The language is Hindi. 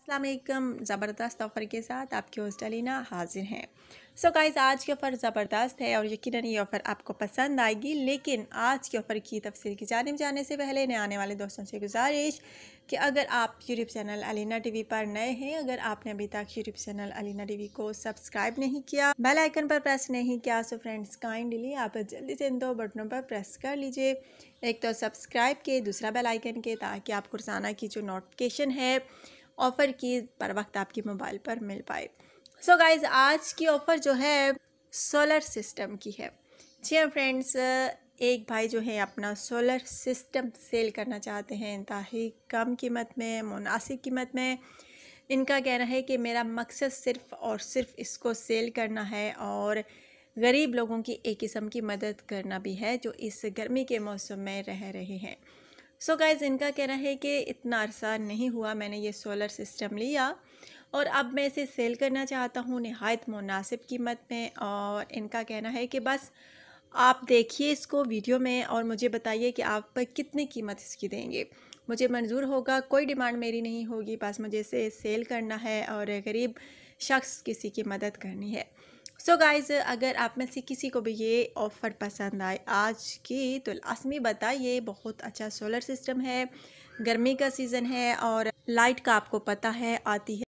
अस्सलाम वालेकुम। ज़बरदस्त ऑफ़र के साथ आपकी होस्ट अलीना हाजिर हैं। सो गाइस, आज की ऑफ़र ज़बरदस्त है और यकीनन ये ऑफ़र आपको पसंद आएगी। लेकिन आज के ऑफ़र की तफसील की जानिब जाने से पहले नए आने वाले दोस्तों से गुजारिश कि अगर आप यूट्यूब चैनल अलीना टीवी पर नए हैं, अगर आपने अभी तक यूट्यूब चैनल अलीना टीवी को सब्सक्राइब नहीं किया, बेल आइकन पर प्रेस नहीं किया, सो फ्रेंड्स काइंडली आप जल्दी से इन दो बटनों पर प्रेस कर लीजिए। एक तो सब्सक्राइब के, दूसरा बेल आइकन के, ताकि आपको रोज़ाना की जो नोटिफिकेशन है ऑफ़र की बर वक्त आपके मोबाइल पर मिल पाए। सो गाइज़, आज की ऑफ़र जो है सोलर सिस्टम की है। जी हाँ फ्रेंड्स, एक भाई जो है अपना सोलर सिस्टम सेल करना चाहते हैं इंतहाई कम कीमत में, मुनासिब कीमत में। इनका कहना है कि मेरा मकसद सिर्फ़ और सिर्फ इसको सेल करना है और गरीब लोगों की एक किस्म की मदद करना भी है जो इस गर्मी के मौसम में रह रहे हैं। सो गाइज़, इनका कहना है कि इतना अरसा नहीं हुआ मैंने ये सोलर सिस्टम लिया और अब मैं इसे सेल करना चाहता हूँ नहायत मुनासिब कीमत में। और इनका कहना है कि बस आप देखिए इसको वीडियो में और मुझे बताइए कि आप कितनी कीमत इसकी देंगे। मुझे मंजूर होगा, कोई डिमांड मेरी नहीं होगी, बस मुझे इसे सेल करना है और गरीब शख्स किसी की मदद करनी है। सो गाइज़, अगर आप में से किसी को भी ये ऑफ़र पसंद आए आज की, तो लाज़मी बताइए। बहुत अच्छा सोलर सिस्टम है, गर्मी का सीज़न है और लाइट का आपको पता है आती है